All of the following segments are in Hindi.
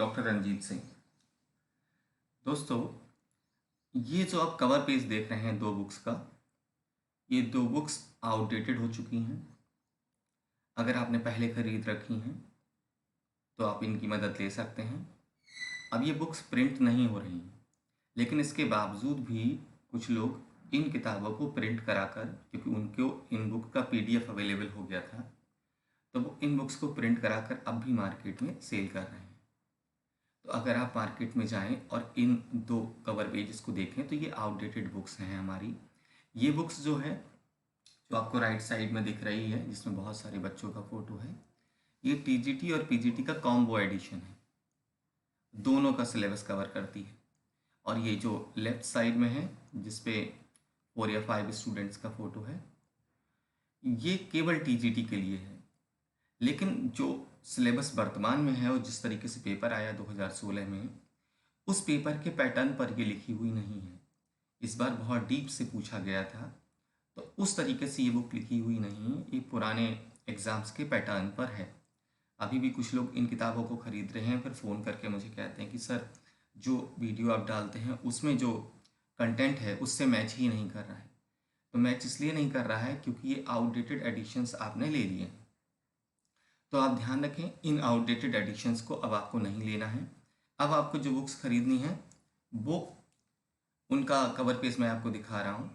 डॉक्टर रंजीत सिंह। दोस्तों, ये जो आप कवर पेज देख रहे हैं दो बुक्स का, ये दो बुक्स आउटडेटेड हो चुकी हैं। अगर आपने पहले खरीद रखी हैं तो आप इनकी मदद ले सकते हैं। अब ये बुक्स प्रिंट नहीं हो रही हैं, लेकिन इसके बावजूद भी कुछ लोग इन किताबों को प्रिंट कराकर, क्योंकि उनको इन बुक का पीडीएफ अवेलेबल हो गया था, तो वो इन बुक्स को प्रिंट कराकर अब भी मार्केट में सेल कर रहे हैं। तो अगर आप मार्केट में जाएं और इन दो कवर पेजेस को देखें तो ये आउटडेटेड बुक्स हैं हमारी। ये बुक्स जो है, जो आपको राइट साइड में दिख रही है जिसमें बहुत सारे बच्चों का फ़ोटो है, ये टीजीटी और पीजीटी का कॉम्बो एडिशन है। दोनों का सिलेबस कवर करती है। और ये जो लेफ़्ट साइड में है जिसपे 4 या 5 स्टूडेंट्स का फ़ोटो है, ये केवल टीजीटी के लिए है। लेकिन जो सिलेबस वर्तमान में है और जिस तरीके से पेपर आया 2016 में, उस पेपर के पैटर्न पर ये लिखी हुई नहीं है। इस बार बहुत डीप से पूछा गया था, तो उस तरीके से ये बुक लिखी हुई नहीं है। ये पुराने एग्ज़ाम्स के पैटर्न पर है। अभी भी कुछ लोग इन किताबों को ख़रीद रहे हैं, फिर फ़ोन करके मुझे कहते हैं कि सर, जो वीडियो आप डालते हैं उसमें जो कंटेंट है उससे मैच ही नहीं कर रहा है। तो मैच इसलिए नहीं कर रहा है क्योंकि ये आउटडेटेड एडिशंस आपने ले लिए हैं। तो आप ध्यान रखें, इन आउटडेटेड एडिशंस को अब आपको नहीं लेना है। अब आपको जो बुक्स खरीदनी है वो, उनका कवर पेज मैं आपको दिखा रहा हूँ।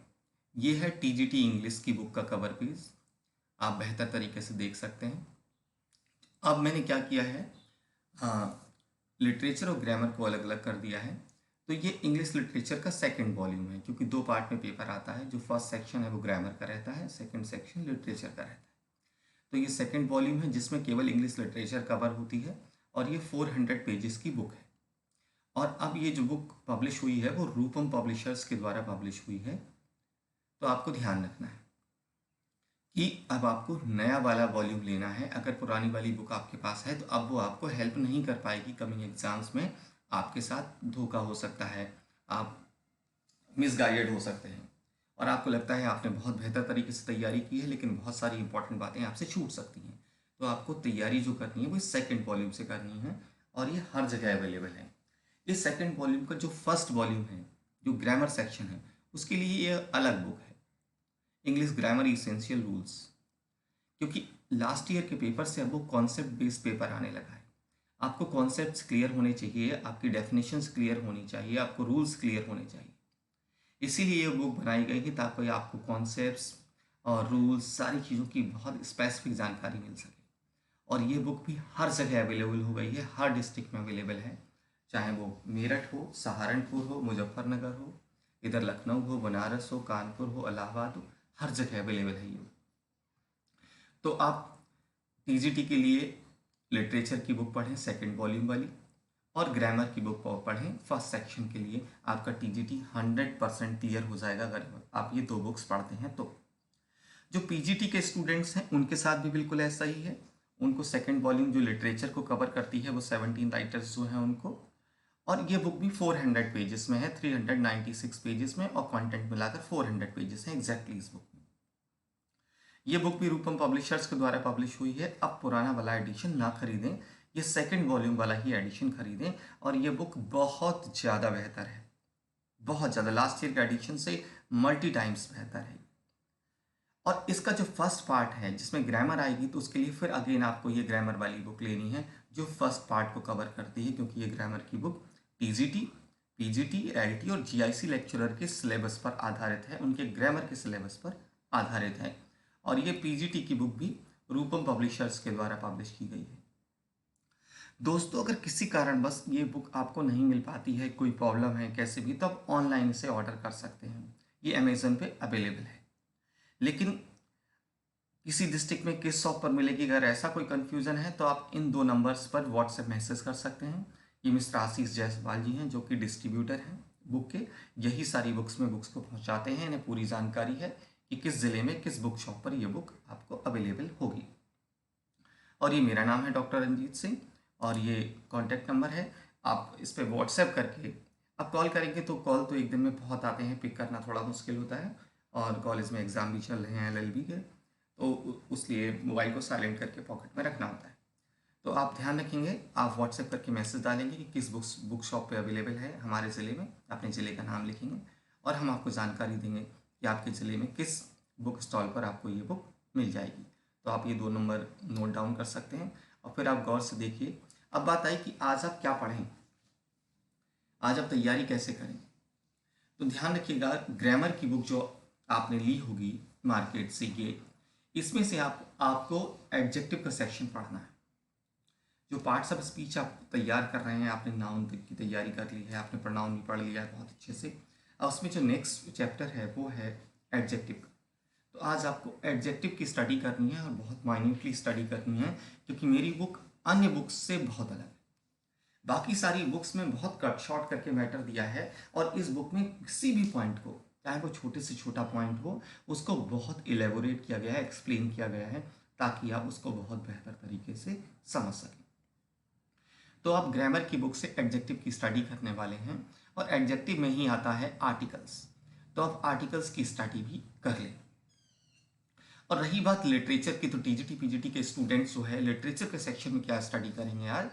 ये है टीजीटी इंग्लिश की बुक का कवर पेज, आप बेहतर तरीके से देख सकते हैं। अब मैंने क्या किया है, लिटरेचर और ग्रामर को अलग अलग कर दिया है। तो ये इंग्लिश लिटरेचर का सेकंड वॉल्यूम है, क्योंकि 2 पार्ट में पेपर आता है। जो फर्स्ट सेक्शन है वो ग्रामर का रहता है, सेकंड सेक्शन लिटरेचर का रहता है। तो ये सेकंड वॉल्यूम है जिसमें केवल इंग्लिश लिटरेचर कवर होती है, और ये 400 पेजेस की बुक है। और अब ये जो बुक पब्लिश हुई है वो रूपम पब्लिशर्स के द्वारा पब्लिश हुई है। तो आपको ध्यान रखना है कि अब आपको नया वाला वॉल्यूम लेना है। अगर पुरानी वाली बुक आपके पास है तो अब वो आपको हेल्प नहीं कर पाएगी कमिंग एग्जाम्स में। आपके साथ धोखा हो सकता है, आप मिसगाइडेड हो सकते हैं, और आपको लगता है आपने बहुत बेहतर तरीके से तैयारी की है, लेकिन बहुत सारी इंपॉर्टेंट बातें आपसे छूट सकती हैं। तो आपको तैयारी जो करनी है वो सेकंड वॉल्यूम से करनी है, और ये हर जगह अवेलेबल है। इस सेकंड वॉल्यूम का जो फर्स्ट वॉल्यूम है, जो ग्रामर सेक्शन है, उसके लिए ये अलग बुक है, इंग्लिश ग्रामर इसेंशियल रूल्स। क्योंकि लास्ट ईयर के पेपर से अब वो कॉन्सेप्ट बेस्ड पेपर आने लगा है। आपको कॉन्सेप्ट्स क्लियर होने चाहिए, आपकी डेफिनेशंस क्लियर होनी चाहिए, आपको रूल्स क्लियर होने चाहिए। इसीलिए ये बुक बनाई गई है ताकि आपको कॉन्सेप्ट्स और रूल्स, सारी चीज़ों की बहुत स्पेसिफिक जानकारी मिल सके। और ये बुक भी हर जगह अवेलेबल हो गई है, हर डिस्ट्रिक्ट में अवेलेबल है, चाहे वो मेरठ हो, सहारनपुर हो, मुजफ्फरनगर हो, इधर लखनऊ हो, बनारस हो, कानपुर हो, इलाहाबाद हो, हर जगह अवेलेबल है ये। तो आप टीजीटी के लिए लिटरेचर की बुक पढ़ें सेकंड वॉल्यूम वाली, और ग्रामर की बुक पढ़ें फर्स्ट सेक्शन के लिए। आपका टीजीटी 100% क्लियर हो जाएगा अगर आप ये दो बुक्स पढ़ते हैं तो। जो पीजीटी के स्टूडेंट्स हैं उनके साथ भी बिल्कुल ऐसा ही है। उनको सेकंड वॉल्यूम जो लिटरेचर को कवर करती है वो 17 राइटर्स जो हैं उनको, और ये बुक भी 400 पेजेस में है, 396 पेजेस में, और कंटेंट मिलाकर 400 पेजेस हैं एग्जैक्टली इस बुक में। ये बुक भी रूपम पब्लिशर्स के द्वारा पब्लिश हुई है। अब पुराना वाला एडिशन ना खरीदें, ये सेकंड वॉल्यूम वाला ही एडिशन खरीदें, और ये बुक बहुत ज़्यादा बेहतर है, बहुत ज़्यादा, लास्ट ईयर के एडिशन से मल्टी टाइम्स बेहतर है। और इसका जो फर्स्ट पार्ट है जिसमें ग्रामर आएगी, तो उसके लिए फिर अगेन आपको ये ग्रामर वाली बुक लेनी है जो फर्स्ट पार्ट को कवर करती है, क्योंकि ये ग्रामर की बुक टीजीटी, पीजीटी, एलटी और जीआईसी लेक्चरर के सिलेबस पर आधारित है, उनके ग्रामर के सिलेबस पर आधारित है। और ये पीजीटी की बुक भी रूपम पब्लिशर्स के द्वारा पब्लिश की गई है। दोस्तों, अगर किसी कारणवश ये बुक आपको नहीं मिल पाती है, कोई प्रॉब्लम है कैसे भी, तो आप ऑनलाइन इसे ऑर्डर कर सकते हैं। ये अमेजन पे अवेलेबल है। लेकिन किसी डिस्ट्रिक्ट में किस शॉप पर मिलेगी, अगर ऐसा कोई कन्फ्यूज़न है तो आप इन 2 नंबर्स पर व्हाट्सएप मैसेज कर सकते हैं। ये मिस्टर आशीष जायसवाल जी हैं जो कि डिस्ट्रीब्यूटर हैं बुक के, यही सारी बुक्स में बुक्स को पहुंचाते हैं। इन्हें पूरी जानकारी है कि किस ज़िले में किस बुक शॉप पर ये बुक आपको अवेलेबल होगी। और ये मेरा नाम है डॉक्टर रंजीत सिंह, और ये कॉन्टैक्ट नंबर है। आप इस पर व्हाट्सएप करके आप कॉल करेंगे तो कॉल तो एक दिन में बहुत आते हैं, पिक करना थोड़ा मुश्किल होता है, और कॉलेज में एग्ज़ाम भी चल रहे हैं एलएलबी के, तो उसलिए मोबाइल को साइलेंट करके पॉकेट में रखना होता है। तो आप ध्यान रखेंगे, आप व्हाट्सएप करके मैसेज डालेंगे कि किस बुक शॉप पे अवेलेबल है हमारे ज़िले में, अपने ज़िले का नाम लिखेंगे और हम आपको जानकारी देंगे कि आपके ज़िले में किस बुक स्टॉल पर आपको ये बुक मिल जाएगी। तो आप ये 2 नंबर नोट डाउन कर सकते हैं और फिर आप गौर से देखिए। अब बात आई कि आज आप क्या पढ़ें, आज आप तैयारी कैसे करें। तो ध्यान रखिएगा, ग्रामर की बुक जो आपने ली होगी मार्केट से, ये इसमें से आपको एडजेक्टिव का सेक्शन पढ़ना है। जो पार्ट्स ऑफ स्पीच आप तैयार कर रहे हैं, आपने नाउन की तैयारी कर ली है, आपने प्रोनाउन भी पढ़ लिया है बहुत अच्छे से, और उसमें जो नेक्स्ट चैप्टर है वो है एडजेक्टिव का। तो आज आपको एडजेक्टिव की स्टडी करनी है और बहुत माइन्यूटली स्टडी करनी है, क्योंकि मेरी बुक अन्य बुक्स से बहुत अलग है। बाकी सारी बुक्स में बहुत कट शॉर्ट करके मैटर दिया है, और इस बुक में किसी भी पॉइंट को, चाहे वो छोटे से छोटा पॉइंट हो, उसको बहुत इलेबोरेट किया गया है, एक्सप्लेन किया गया है, ताकि आप उसको बहुत बेहतर तरीके से समझ सकें। तो आप ग्रामर की बुक से एडजेक्टिव की स्टडी करने वाले हैं, और एडजेक्टिव में ही आता है आर्टिकल्स। तो आप आर्टिकल्स की स्टडी भी कर लें। और रही बात लिटरेचर की, तो टीजीटी पीजीटी के स्टूडेंट्स जो है लिटरेचर के सेक्शन में क्या स्टडी करेंगे आज,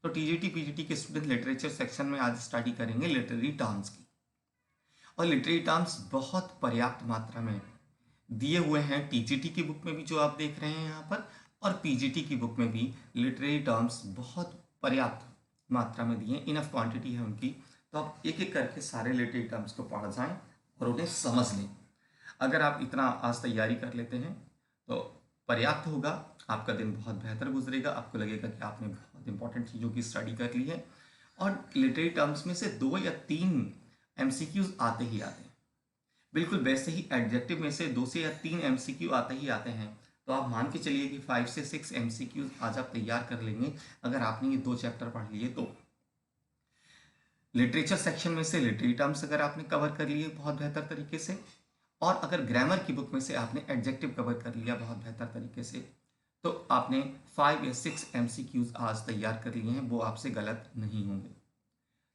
तो टीजीटी पीजीटी के स्टूडेंट लिटरेचर सेक्शन में आज स्टडी करेंगे लिटरेरी टर्म्स की। और लिटरेरी टर्म्स बहुत पर्याप्त मात्रा में दिए हुए हैं टीजीटी की बुक में भी, जो आप देख रहे हैं यहाँ पर, और पीजीटी की बुक में भी लिटरेरी टर्म्स बहुत पर्याप्त मात्रा में दिए, इनफ क्वांटिटी है उनकी। तो आप एक एक करके सारे लिटरेरी टर्म्स को पढ़ जाएं और उन्हें समझ लें। अगर आप इतना आज तैयारी कर लेते हैं तो पर्याप्त होगा, आपका दिन बहुत बेहतर गुजरेगा, आपको लगेगा कि आपने बहुत इंपॉर्टेंट चीज़ों की स्टडी कर ली है। और लिटरेरी टर्म्स में से 2 या 3 एमसीक्यूज आते ही आते हैं, बिल्कुल वैसे ही एडजेक्टिव में से 2 से या 3 एमसीक्यू आते ही आते हैं। तो आप मान के चलिए कि 5 से 6 एमसीक्यू आज आप तैयार कर लेंगे अगर आपने ये 2 चैप्टर पढ़ लिए तो। लिटरेचर सेक्शन में से लिटरेरी टर्म्स अगर आपने कवर कर लिए बहुत बेहतर तरीके से, और अगर ग्रामर की बुक में से आपने एडजेक्टिव कवर कर लिया बहुत बेहतर तरीके से, तो आपने 5 या 6 एमसीक्यूज आज तैयार कर लिए हैं, वो आपसे गलत नहीं होंगे।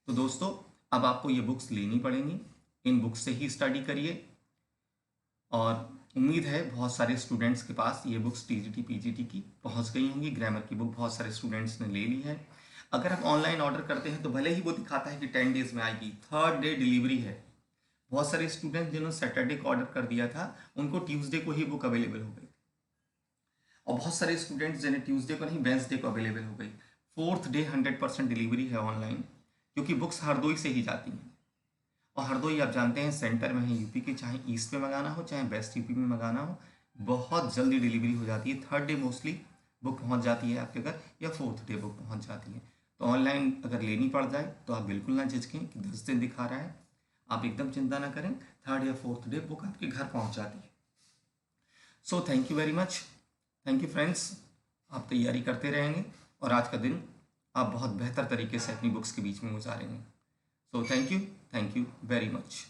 तो दोस्तों, अब आपको ये बुक्स लेनी पड़ेंगी, इन बुक्स से ही स्टडी करिए। और उम्मीद है बहुत सारे स्टूडेंट्स के पास ये बुक्स टीजीटी पीजीटी की पहुंच गई होंगी। ग्रामर की बुक बहुत सारे स्टूडेंट्स ने ले ली है। अगर आप ऑनलाइन ऑर्डर करते हैं तो भले ही वो दिखाता है कि 10 डेज में आएगी, 3rd डे डिलीवरी है। बहुत सारे स्टूडेंट जिन्होंने सैटरडे को ऑर्डर कर दिया था, उनको ट्यूसडे को ही बुक अवेलेबल हो गई, और बहुत सारे स्टूडेंट्स जिन्हें ट्यूसडे को नहीं वेंसडे को अवेलेबल हो गई। 4th डे 100% डिलीवरी है ऑनलाइन, क्योंकि बुक्स हरदोई से ही जाती हैं, और हरदोई आप जानते हैं सेंटर में है यूपी के, चाहे ईस्ट में मंगाना हो चाहे वेस्ट यूपी में मंगाना हो, बहुत जल्दी डिलीवरी हो जाती है। 3rd डे मोस्टली बुक पहुंच जाती है आपके घर, या 4th डे बुक पहुंच जाती है। तो ऑनलाइन अगर लेनी पड़ जाए तो आप बिल्कुल ना झिझकें कि 10 दिन दिखा रहा है, आप एकदम चिंता ना करें, 3rd या 4th डे बुक आपके घर पहुंच जाती है। सो thank you very much, thank you friends. आप तैयारी करते रहेंगे और आज का दिन आप बहुत बेहतर तरीके से अपनी बुक्स के बीच में गुजारेंगे। So thank you very much.